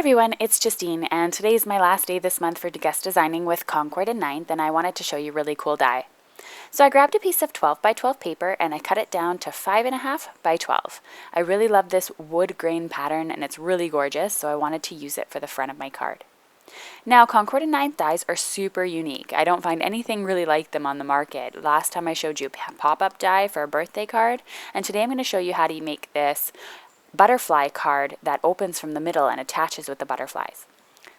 everyone, it's Justine, and today is my last day this month for guest designing with Concord and Ninth, and I wanted to show you a really cool die. So I grabbed a piece of 12 by 12 paper and I cut it down to 5.5 by 12. I really love this wood grain pattern and it's really gorgeous, so I wanted to use it for the front of my card. Now, Concord and Ninth dies are super unique. I don't find anything really like them on the market. Last time I showed you a pop-up die for a birthday card, and today I'm going to show you how to make this butterfly card that opens from the middle and attaches with the butterflies.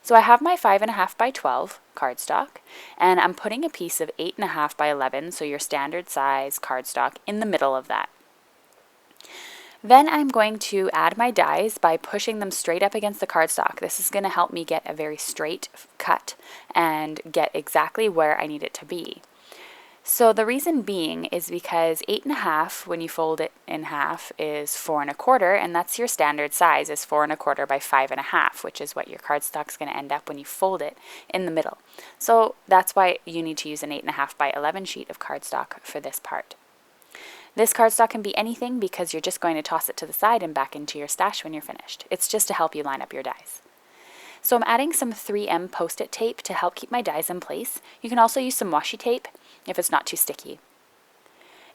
So I have my 5.5 by 12 cardstock, and I'm putting a piece of 8.5 by 11, so your standard size cardstock, in the middle of that. Then I'm going to add my dies by pushing them straight up against the cardstock. This is going to help me get a very straight cut and get exactly where I need it to be. So the reason being is because 8.5, when you fold it in half, is 4.25, and that's your standard size, is 4.25 by 5.5, which is what your cardstock's going to end up when you fold it in the middle. So that's why you need to use an 8.5 by 11 sheet of cardstock for this part. This cardstock can be anything because you're just going to toss it to the side and back into your stash when you're finished. It's just to help you line up your dies. So I'm adding some 3M Post-it tape to help keep my dies in place. You can also use some washi tape if it's not too sticky.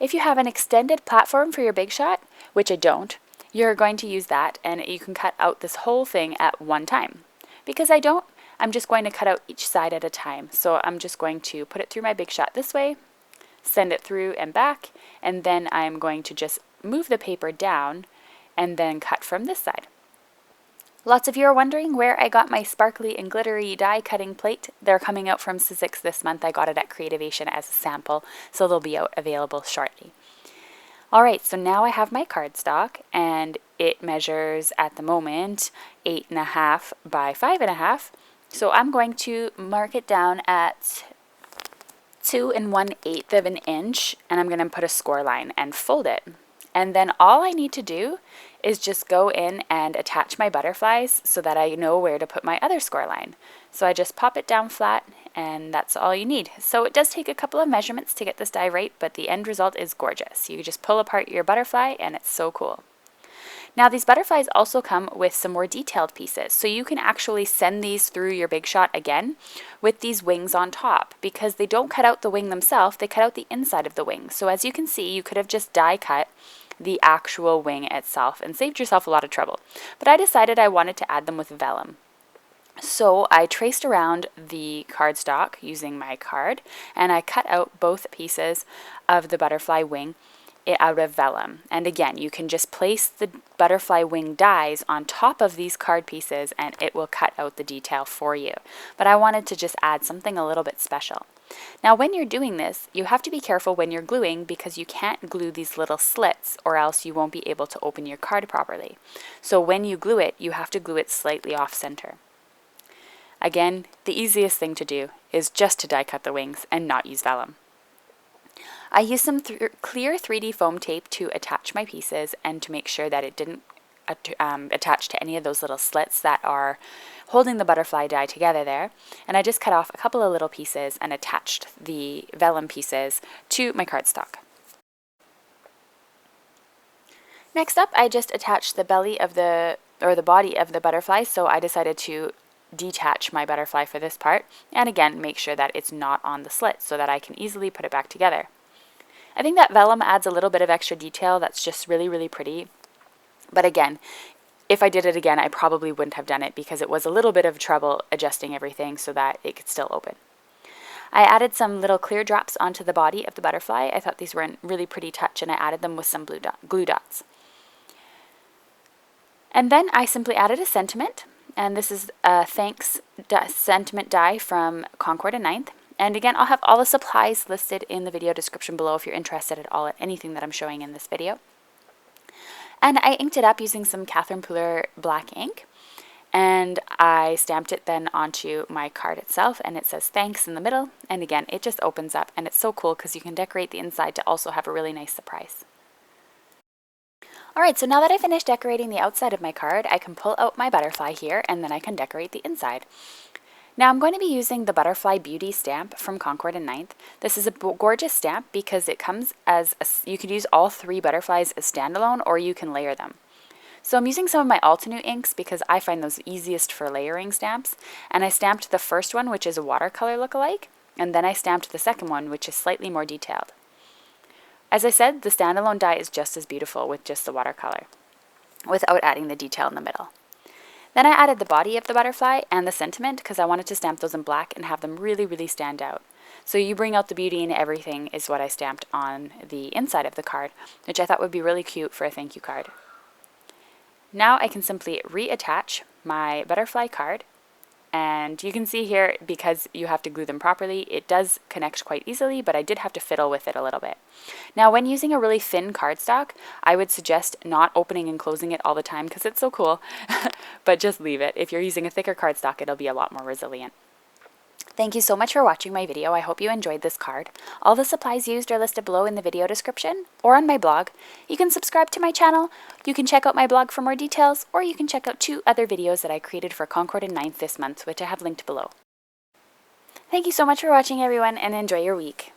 If you have an extended platform for your Big Shot, which I don't, you're going to use that, and you can cut out this whole thing at one time. Because I don't, I'm just going to cut out each side at a time. So I'm just going to put it through my Big Shot this way, send it through and back, and then I'm going to just move the paper down and then cut from this side. Lots of you are wondering where I got my sparkly and glittery die cutting plate. They're coming out from Sizzix this month. I got it at Creativation as a sample, so they'll be out available shortly. Alright, so now I have my cardstock, and it measures at the moment 8.5 by 5.5. So I'm going to mark it down at 2 1/8 of an inch, and I'm going to put a score line and fold it. And then all I need to do is just go in and attach my butterflies so that I know where to put my other score line. So I just pop it down flat, and that's all you need. So it does take a couple of measurements to get this die right, but the end result is gorgeous. You just pull apart your butterfly and it's so cool. Now these butterflies also come with some more detailed pieces, so you can actually send these through your Big Shot again with these wings on top, because they don't cut out the wing themselves, they cut out the inside of the wing. So as you can see, you could have just die cut the actual wing itself and saved yourself a lot of trouble. But I decided I wanted to add them with vellum. So I traced around the cardstock using my card, and I cut out both pieces of the butterfly wing out of vellum. And again, you can just place the butterfly wing dies on top of these card pieces and it will cut out the detail for you. But I wanted to just add something a little bit special. Now when you're doing this, you have to be careful when you're gluing, because you can't glue these little slits or else you won't be able to open your card properly. So when you glue it, you have to glue it slightly off center. Again, the easiest thing to do is just to die cut the wings and not use vellum. I used some clear 3D foam tape to attach my pieces and to make sure that it didn't attach to any of those little slits that are holding the butterfly die together there. And I just cut off a couple of little pieces and attached the vellum pieces to my cardstock. Next up, I just attached the belly of the body of the butterfly, so I decided to detach my butterfly for this part, and again make sure that it's not on the slit so that I can easily put it back together. I think that vellum adds a little bit of extra detail that's just really, really pretty. But again, if I did it again, I probably wouldn't have done it because it was a little bit of trouble adjusting everything so that it could still open. I added some little clear drops onto the body of the butterfly. I thought these were a really pretty touch, and I added them with some glue dots. And then I simply added a sentiment, and this is a thanks sentiment die from Concord and Ninth. And again, I'll have all the supplies listed in the video description below if you're interested at all in anything that I'm showing in this video. And I inked it up using some Catherine Pooler black ink, and I stamped it then onto my card itself, and it says thanks in the middle, and again it just opens up, and it's so cool because you can decorate the inside to also have a really nice surprise. Alright, so now that I finished decorating the outside of my card, I can pull out my butterfly here, and then I can decorate the inside. Now I'm going to be using the Butterfly Beauty stamp from Concord and Ninth. This is a gorgeous stamp because it comes as, you could use all 3 butterflies as standalone, or you can layer them. So I'm using some of my Altenew inks because I find those easiest for layering stamps, and I stamped the first one, which is a watercolor look-alike, and then I stamped the second one, which is slightly more detailed. As I said, the standalone die is just as beautiful with just the watercolor, without adding the detail in the middle. Then I added the body of the butterfly and the sentiment because I wanted to stamp those in black and have them really, really stand out. So you bring out the beauty in everything is what I stamped on the inside of the card, which I thought would be really cute for a thank you card. Now I can simply reattach my butterfly card, and you can see here, because you have to glue them properly, it does connect quite easily, but I did have to fiddle with it a little bit. Now when using a really thin cardstock, I would suggest not opening and closing it all the time because it's so cool, but just leave it. If you're using a thicker cardstock, it'll be a lot more resilient. Thank you so much for watching my video. I hope you enjoyed this card. All the supplies used are listed below in the video description or on my blog. You can subscribe to my channel, you can check out my blog for more details, or you can check out 2 other videos that I created for Concord and 9th this month, which I have linked below. Thank you so much for watching, everyone, and enjoy your week.